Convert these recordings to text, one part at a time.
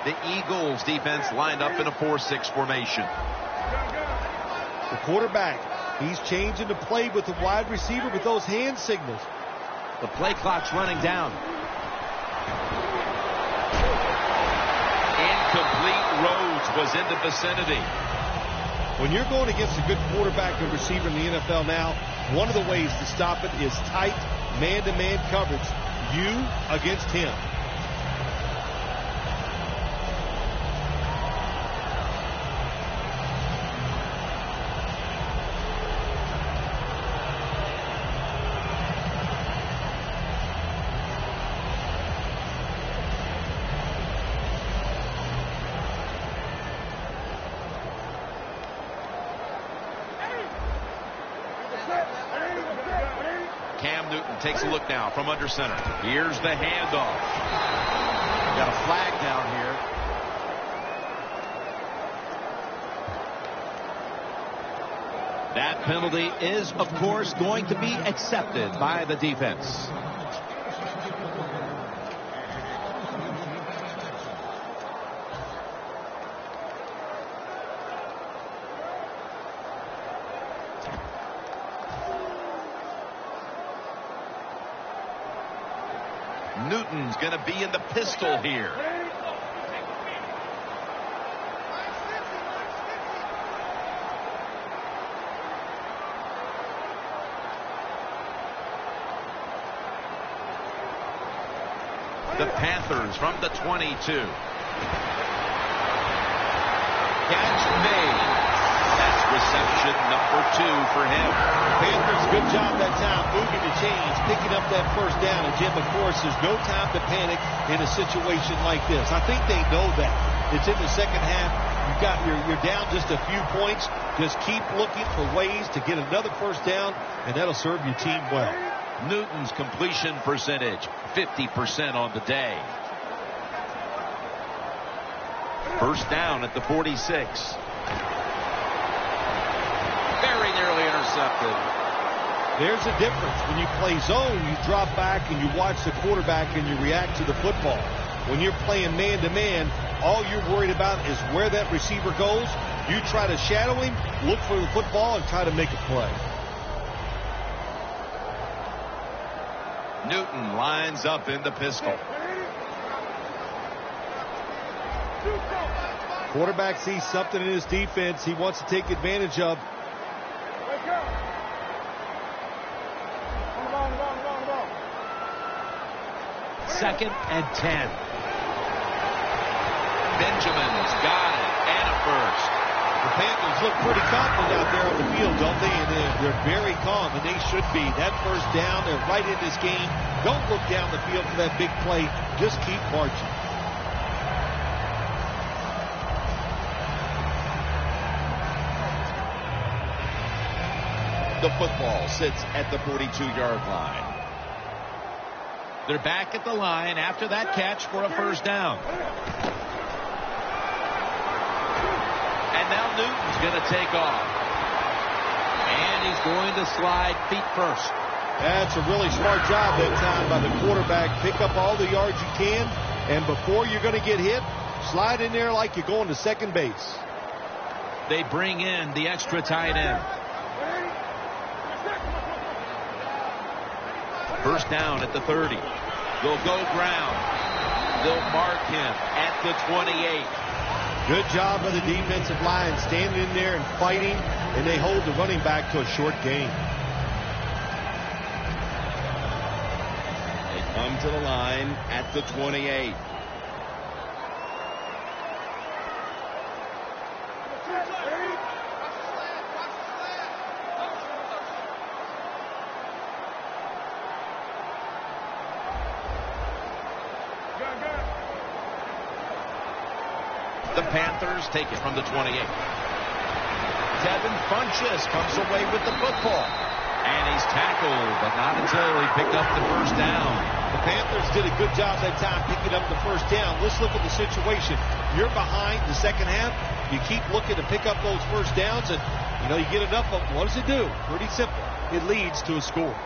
The Eagles defense lined up in a 4-6 formation. The quarterback, he's changing the play with the wide receiver with those hand signals. The play clock's running down. Incomplete. Rhodes was in the vicinity. When you're going against a good quarterback and receiver in the NFL now, one of the ways to stop it is tight man-to-man coverage. You against him. Takes a look now from under center. Here's the handoff. Got a flag down here. That penalty is, of course, going to be accepted by the defense. Newton's going to be in the pistol here. The Panthers from the 22. Catch made. That's reception number 2 for him. Panthers, good job that time moving the chains, picking up that first down. And Jim, of course, there's no time to panic in a situation like this. I think they know that. It's in the second half. You're down just a few points. Just keep looking for ways to get another first down, and that'll serve your team well. Newton's completion percentage, 50% on the day. First down at the 46. Very nearly intercepted. There's a difference. When you play zone, you drop back and you watch the quarterback and you react to the football. When you're playing man-to-man, all you're worried about is where that receiver goes. You try to shadow him, look for the football, and try to make a play. Newton lines up in the pistol. Quarterback sees something in his defense he wants to take advantage of. Second and 10. Benjamin's got it, and a first. The Panthers look pretty confident out there on the field, don't they? And they're very calm, and they should be. That first down, they're right in this game. Don't look down the field for that big play. Just keep marching. The football sits at the 42-yard line. They're back at the line after that catch for a first down. And now Newton's going to take off. And he's going to slide feet first. That's a really smart job that time by the quarterback. Pick up all the yards you can, and before you're going to get hit, slide in there like you're going to second base. They bring in the extra tight end. First down at the 30. They'll go ground. They'll mark him at the 28. Good job by the defensive line standing in there and fighting, and they hold the running back to a short gain. They come to the line at the 28. The Panthers take it from the 28. Devin Funchess comes away with the football. And he's tackled, but not until he picked up the first down. The Panthers did a good job that time picking up the first down. Let's look at the situation. You're behind the second half. You keep looking to pick up those first downs, and you get enough of them. What does it do? Pretty simple. It leads to a score.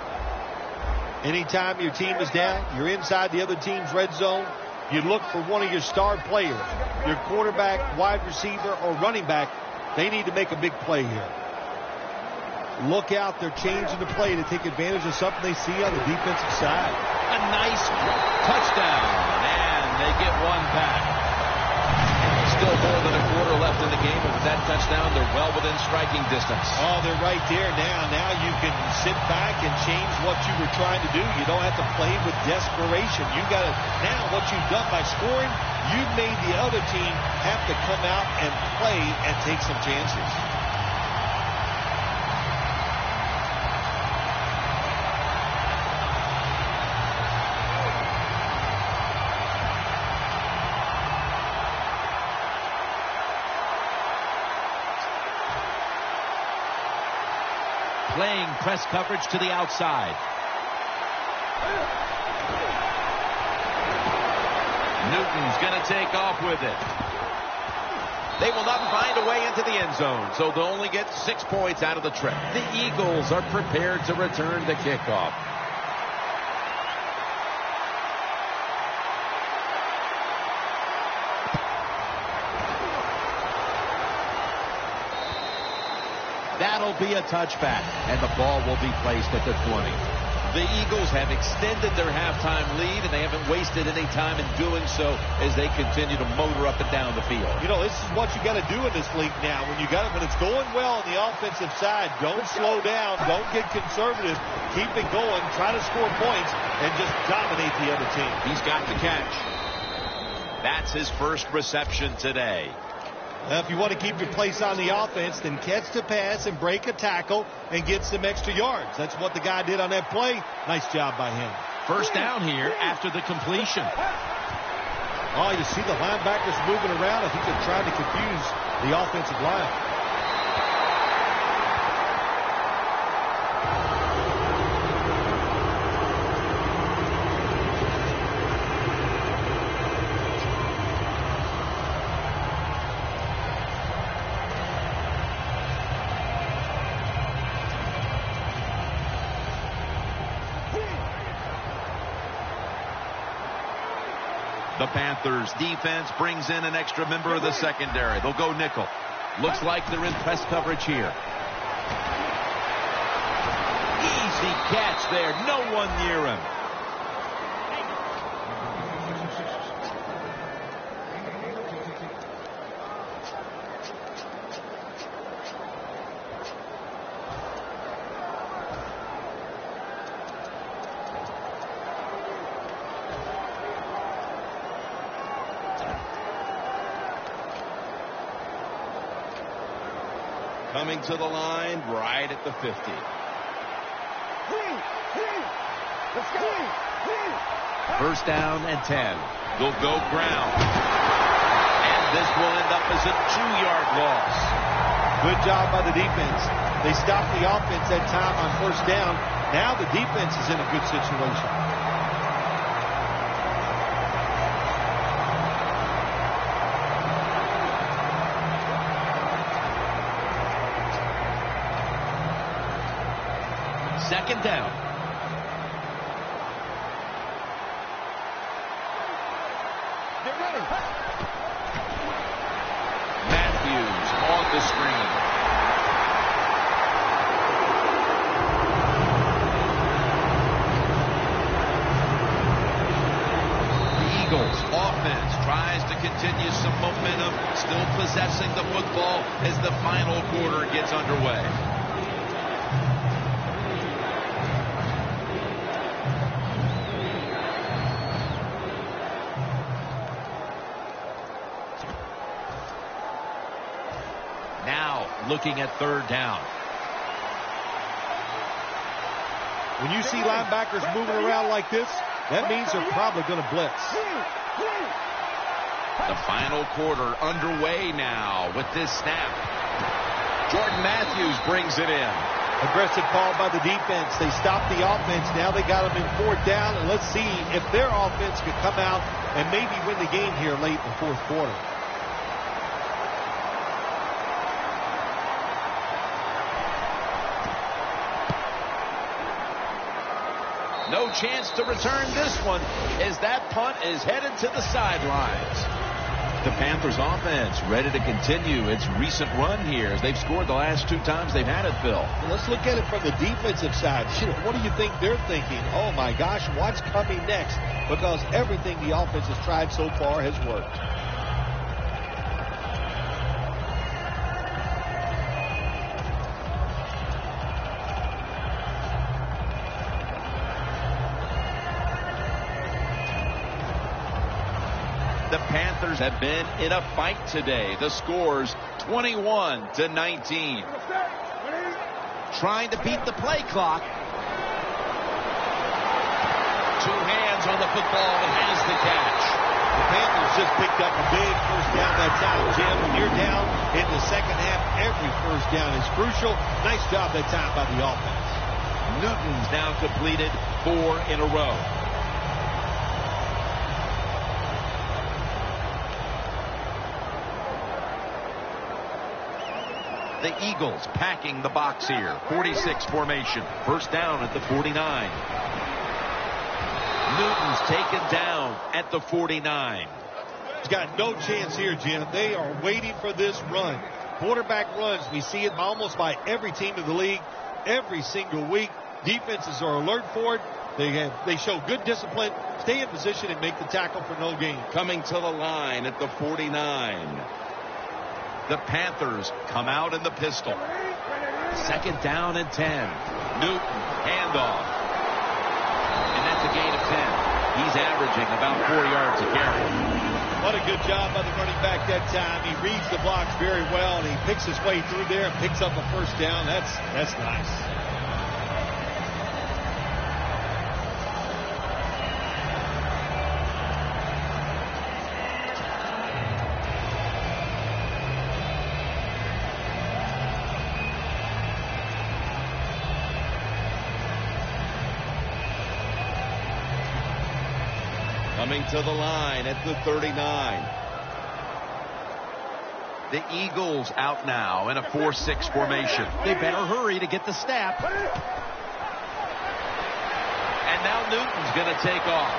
Anytime your team is down, you're inside the other team's red zone, you look for one of your star players, your quarterback, wide receiver, or running back. They need to make a big play here. Look out, they're changing the play to take advantage of something they see on the defensive side. A nice touchdown, and they get one back. Still more than a quarter left in the game, and with that touchdown, they're well within striking distance. Oh, they're right there now. Now you can sit back and change what you were trying to do. You don't have to play with desperation. You got to, now what you've done by scoring, you've made the other team have to come out and play and take some chances. Playing press coverage to the outside. Newton's going to take off with it. They will not find a way into the end zone, so they'll only get 6 points out of the trip. The Eagles are prepared to return the kickoff. That'll be a touchback, and the ball will be placed at the 20. The Eagles have extended their halftime lead, and they haven't wasted any time in doing so as they continue to motor up and down the field. You know, this is what you got to do in this league now. When it's going well on the offensive side, don't slow down, don't get conservative, keep it going, try to score points, and just dominate the other team. He's got the catch. That's his first reception today. If you want to keep your place on the offense, then catch the pass and break a tackle and get some extra yards. That's what the guy did on that play. Nice job by him. First down here after the completion. Oh, you see the linebackers moving around. I think they're trying to confuse the offensive line. The Panthers defense brings in an extra member of the secondary. They'll go nickel. Looks like they're in press coverage here. Easy catch there. No one near him. Coming to the line right at the 50. First down and 10. They'll go ground. And this will end up as a 2-yard loss. Good job by the defense. They stopped the offense that time on first down. Now the defense is in a good situation. Second down. Get ready. Matthews on the screen. The Eagles offense tries to continue some momentum, still possessing the football as the final quarter gets underway. Looking at third down. When you see linebackers moving around like this, that means they're probably going to blitz. The final quarter underway now with this snap. Jordan Matthews brings it in. Aggressive call by the defense. They stopped the offense. Now they got them in fourth down, and let's see if their offense could come out and maybe win the game here late in the fourth quarter. No chance to return this one as that punt is headed to the sidelines. The Panthers offense ready to continue its recent run here as they've scored the last 2 times they've had it, Phil. Well, let's look at it from the defensive side. What do you think they're thinking? Oh, my gosh, what's coming next? Because everything the offense has tried so far has worked. The Panthers have been in a fight today. The score's 21-19. Trying to beat the play clock. 2 hands on the football and has the catch. The Panthers just picked up a big first down that time, Jim. When you're down in the second half, every first down is crucial. Nice job that time by the offense. Newton's now completed 4 in a row. The Eagles packing the box here. 46 formation. First down at the 49. Newton's taken down at the 49. He's got no chance here, Jim. They are waiting for this run. Quarterback runs. We see it almost by every team in the league every single week. Defenses are alert for it. They show good discipline, stay in position, and make the tackle for no gain. Coming to the line at the 49. The Panthers come out in the pistol. Second down and 10. Newton, handoff. And that's a gain of 10. He's averaging about 4 yards a carry. What a good job by the running back that time. He reads the blocks very well, and he picks his way through there and picks up a first down. That's nice. Coming to the line at the 39. The Eagles out now in a 4-6 formation. They better hurry to get the snap. And now Newton's going to take off.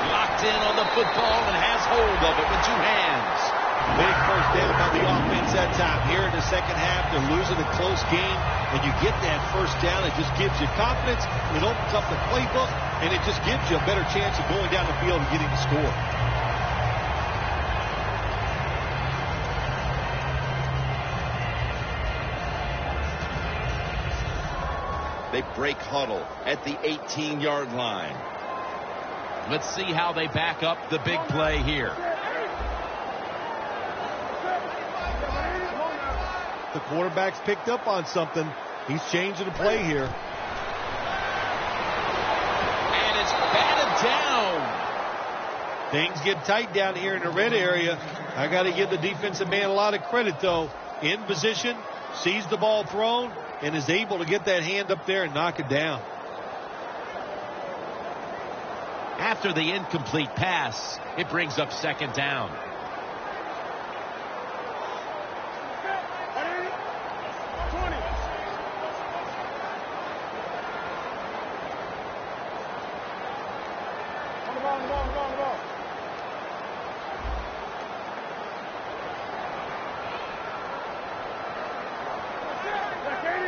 Locked in on the football and has hold of it with 2 hands. Big first down by the offense that time. Here in the second half, they're losing a close game, and you get that first down. It just gives you confidence. It opens up the playbook, and it just gives you a better chance of going down the field and getting the score. They break huddle at the 18-yard line. Let's see how they back up the big play here. The quarterback's picked up on something. He's changing the play here. And it's batted down. Things get tight down here in the red area. I got to give the defensive man a lot of credit, though. In position, sees the ball thrown, and is able to get that hand up there and knock it down. After the incomplete pass, it brings up second down.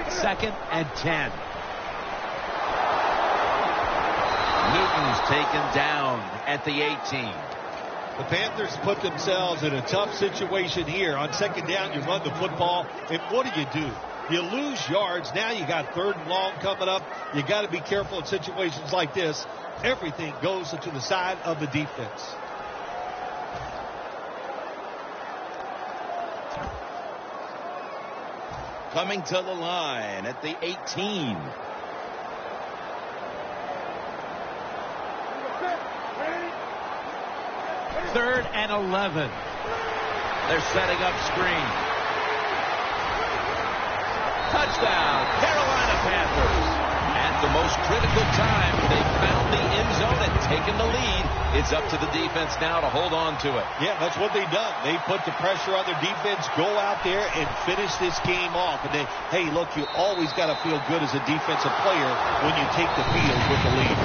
Second and 10. Newton's taken down at the 18. The Panthers put themselves in a tough situation here. On second down, you run the football, and what do? You lose yards. Now you got 3rd and long coming up. You got to be careful in situations like this. Everything goes to the side of the defense. Coming to the line at the 18. Third and 11. They're setting up screen. Touchdown, Carolina Panthers. At the most critical time. They found the end zone and taken the lead. It's up to the defense now to hold on to it. Yeah, that's what they've done. They put the pressure on their defense, go out there and finish this game off. And then, hey, look, you always got to feel good as a defensive player when you take the field with the lead.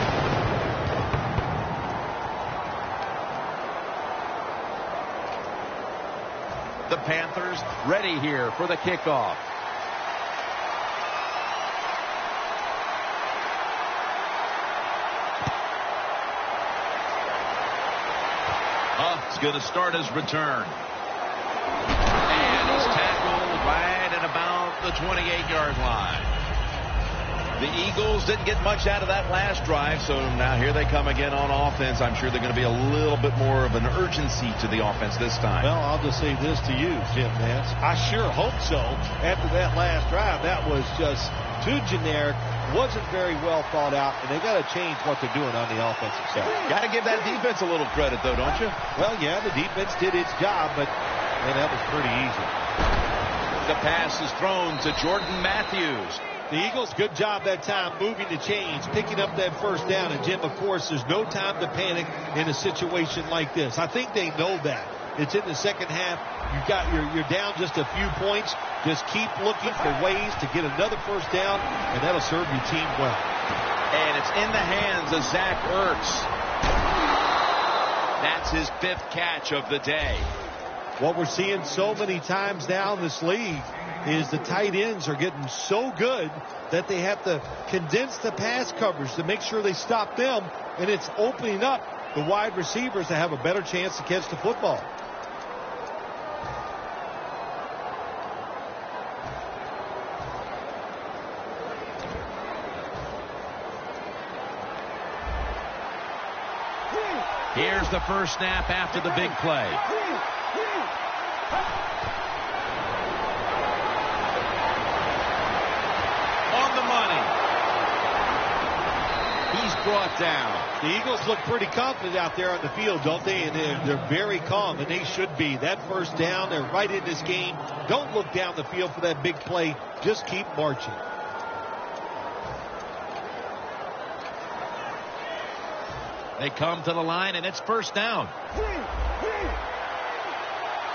The Panthers ready here for the kickoff. Huff's going to start his return. And he's tackled right at about the 28-yard line. The Eagles didn't get much out of that last drive, so now here they come again on offense. I'm sure they're going to be a little bit more of an urgency to the offense this time. Well, I'll just say this to you, Jim Nance. I sure hope so. After that last drive, that was just too generic, wasn't very well thought out, and they got to change what they're doing on the offensive side. Got to give that defense a little credit, though, don't you? Well, yeah, the defense did its job, but man, that was pretty easy. The pass is thrown to Jordan Matthews. The Eagles, good job that time moving the chains, picking up that first down. And, Jim, of course, there's no time to panic in a situation like this. I think they know that. It's in the second half. You're down just a few points. Just keep looking for ways to get another first down, and that'll serve your team well. And it's in the hands of Zach Ertz. That's his 5th catch of the day. What we're seeing so many times now in this league is the tight ends are getting so good that they have to condense the pass coverage to make sure they stop them, and it's opening up the wide receivers to have a better chance to catch the football. Here's the first snap after the big play. On the money. He's brought down. The Eagles look pretty confident out there on the field, don't they? And they're very calm, and they should be. That first down, they're right in this game. Don't look down the field for that big play. Just keep marching. They come to the line, and it's first down.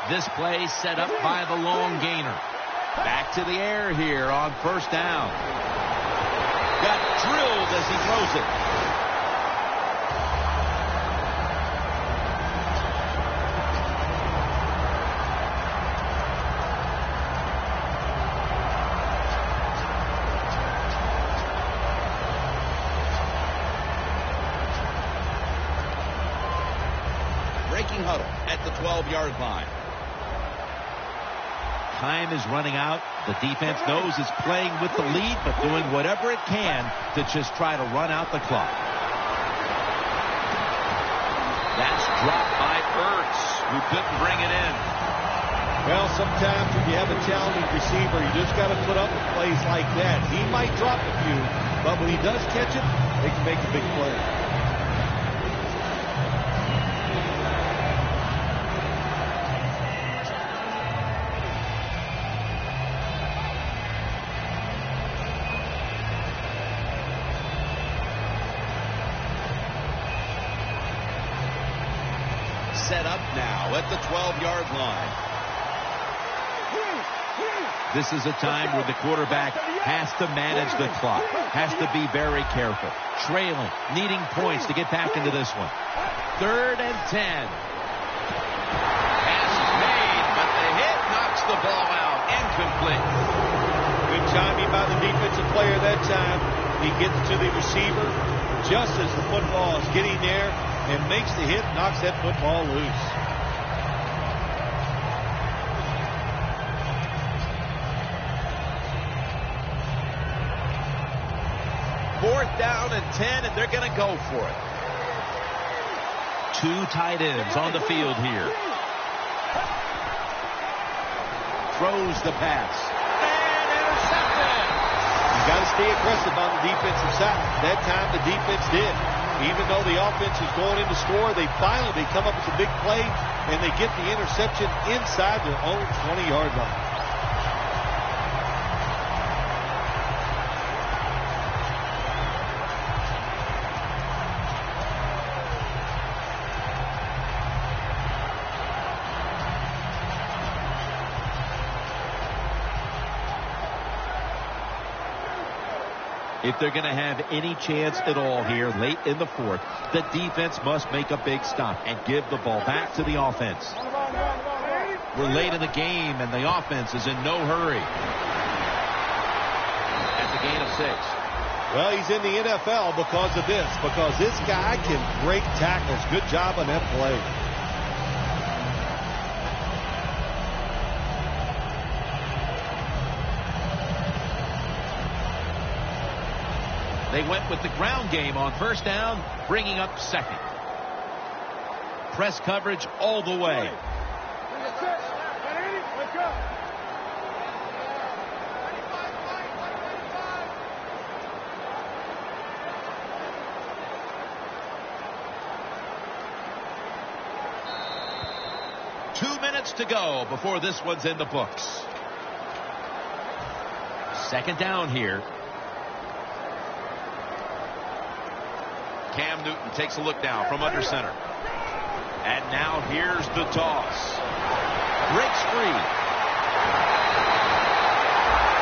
This play set up by the long gainer. Back to the air here on first down. Got drilled as he throws it. Breaking huddle at the 12-yard line. Time is running out. The defense knows it's playing with the lead, but doing whatever it can to just try to run out the clock. That's dropped by Ertz, who couldn't bring it in. Well, sometimes when you have a challenging receiver, you just got to put up with plays like that. He might drop a few, but when he does catch it, they can make a big play. Set up now at the 12-yard line. This is a time where the quarterback has to manage the clock, has to be very careful, trailing, needing points to get back into this one. 3rd and 10. Pass is made, but the hit knocks the ball out. Incomplete. Good timing by the defensive player that time. He gets to the receiver just as the football is getting there and makes the hit, knocks that football loose. Fourth down and 10, and they're going to go for it. 2 tight ends on the field here. Throws the pass. And intercepted. You got to stay aggressive on the defensive side. That time the defense did. Even though the offense is going in to score, they finally come up with a big play, and they get the interception inside their own 20-yard line. If they're going to have any chance at all here late in the fourth, the defense must make a big stop and give the ball back to the offense. We're late in the game, and the offense is in no hurry. That's a gain of 6. Well, he's in the NFL because of this, because this guy can break tackles. Good job on that play. They went with the ground game on first down, bringing up second. Press coverage all the way. To go before this one's in the books. Second down here. Cam Newton takes a look now from under center. And now here's the toss. Breaks free.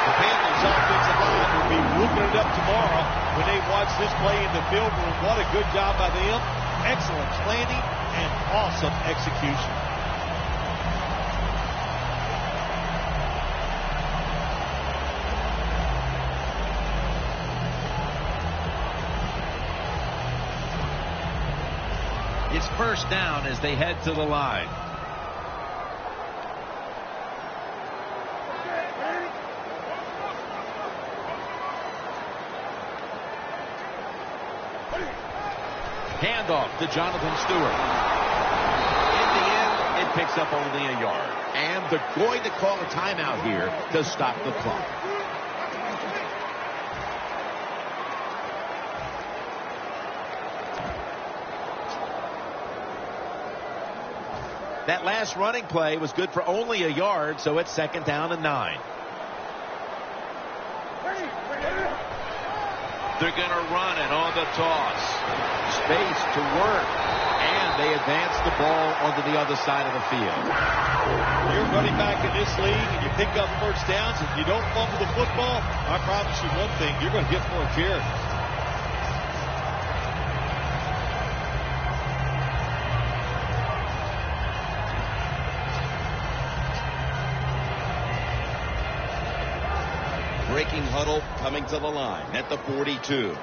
The Panthers offensive line will be whooping it up tomorrow when they watch this play in the film room. What a good job by them. Excellent planning and awesome execution. It's first down as they head to the line. Handoff to Jonathan Stewart. In the end, it picks up only a yard. And they're going to call a timeout here to stop the clock. That last running play was good for only a yard, so it's second down and 9. They're going to run it on the toss. Space to work. And they advance the ball onto the other side of the field. You're running back in this league and you pick up first downs. If you don't fumble the football, I promise you one thing, you're going to get more carries. Breaking huddle coming to the line at the 42.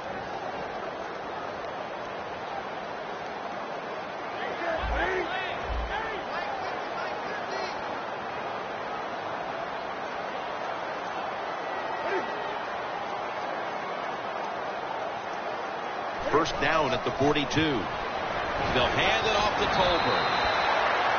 First down at the 42. They'll hand it off to Tolbert.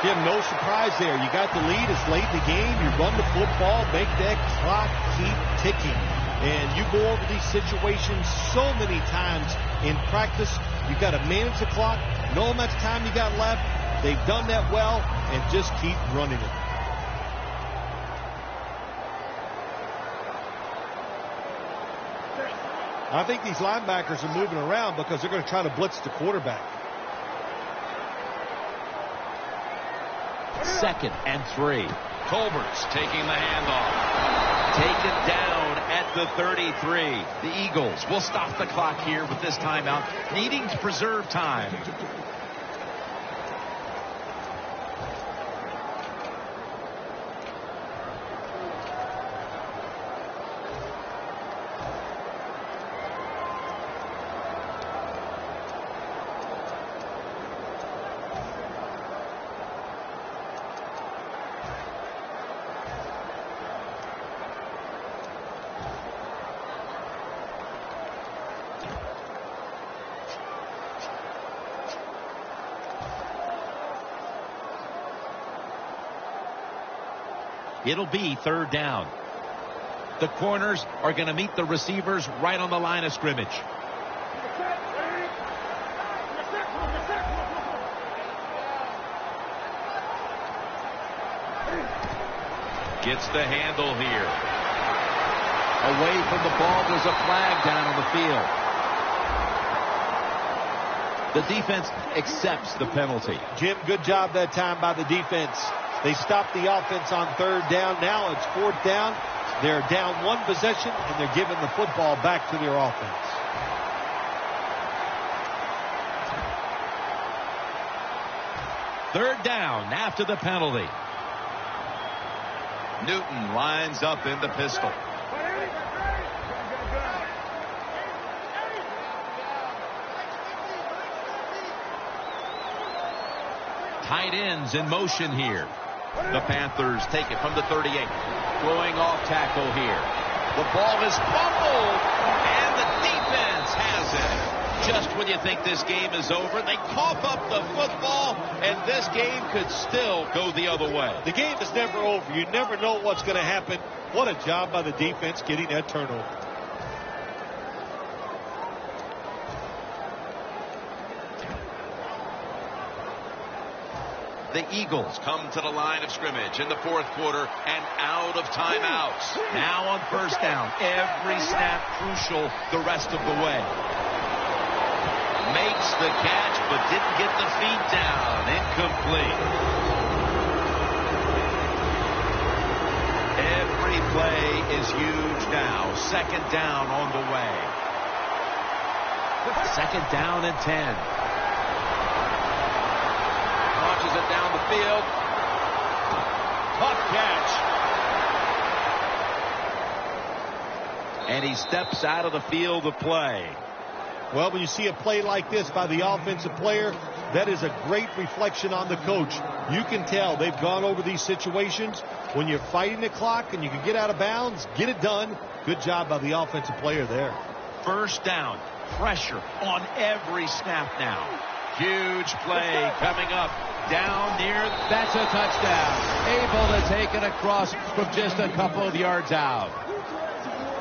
Jim, no surprise there. You got the lead. It's late in the game. You run the football, make that clock keep ticking. And you go over these situations so many times in practice. You got to manage the clock, know how much time you got left. They've done that well, and just keep running it. I think these linebackers are moving around because they're going to try to blitz the quarterback. Second and 3. Colbert's taking the handoff. Taken down at the 33. The Eagles will stop the clock here with this timeout, needing to preserve time. It'll be third down. The corners are going to meet the receivers right on the line of scrimmage. Gets the handle here. Away from the ball, there's a flag down on the field. The defense accepts the penalty. Jim, good job that time by the defense. They stopped the offense on third down. Now it's fourth down. They're down one possession, and they're giving the football back to their offense. Third down after the penalty. Newton lines up in the pistol. Tight ends in motion here. The Panthers take it from the 38. Going off tackle here. The ball is fumbled, and the defense has it. Just when you think this game is over, they cough up the football, and this game could still go the other way. The game is never over. You never know what's going to happen. What a job by the defense getting that turnover. The Eagles come to the line of scrimmage in the fourth quarter and out of timeouts. Now on first down, every snap crucial the rest of the way. Makes the catch, but didn't get the feet down. Incomplete. Every play is huge now. Second down on the way. Second down and 10. Launches it down the field. Tough catch. And he steps out of the field of play. Well, when you see a play like this by the offensive player, that is a great reflection on the coach. You can tell they've gone over these situations. When you're fighting the clock and you can get out of bounds, get it done. Good job by the offensive player there. First down. Pressure on every snap now. Huge play coming up down near. That's a touchdown. Able to take it across from just a couple of yards out.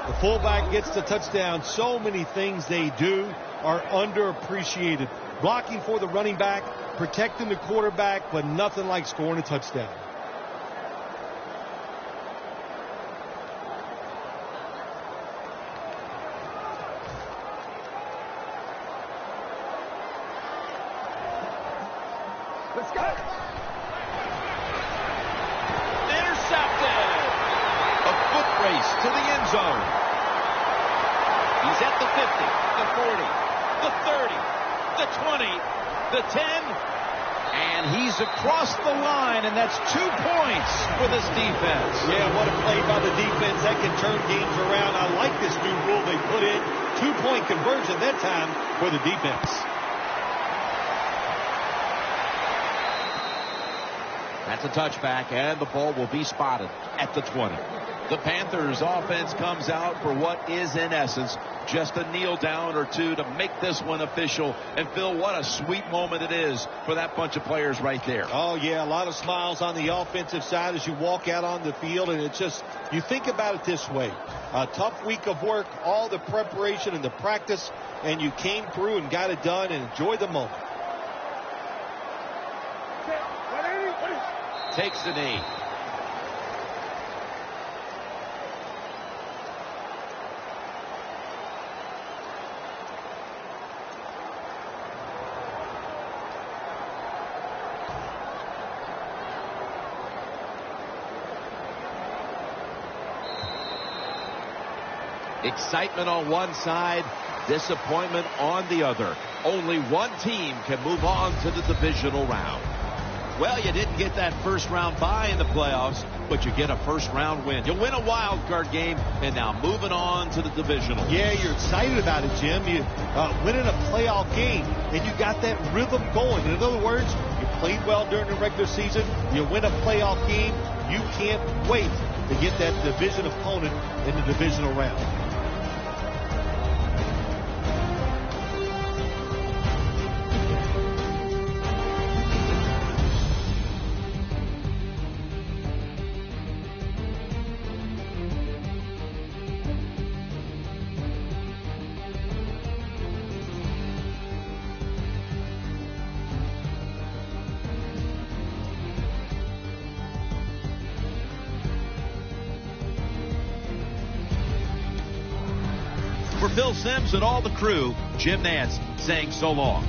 The fullback gets the touchdown. So many things they do are underappreciated. Blocking for the running back, protecting the quarterback, but nothing like scoring a touchdown. Let's go. Intercepted. A foot race to the end zone. He's at the 50, the 40, the 30, the 20, the 10, and he's across the line, and that's 2 points for this defense. Yeah, what a play by the defense. That can turn games around. I like this new rule they put in. 2-point conversion that time for the defense. That's a touchback, and the ball will be spotted at the 20. The Panthers offense comes out for what is, in essence, just a kneel down or two to make this one official. And Phil, what a sweet moment it is for that bunch of players right there. Oh, yeah, a lot of smiles on the offensive side as you walk out on the field. And it's just, you think about it this way. A tough week of work, all the preparation and the practice, and you came through and got it done and enjoyed the moment. Takes the knee. Excitement on one side, disappointment on the other. Only one team can move on to the divisional round. Well, you didn't get that first round bye in the playoffs, but you get a first round win. You'll win a wild card game, and now moving on to the divisional. Yeah, you're excited about it, Jim. You winning a playoff game, and you got that rhythm going. In other words, you played well during the regular season. You win a playoff game. You can't wait to get that division opponent in the divisional round. For Bill Sims and all the crew, Jim Nance saying so long.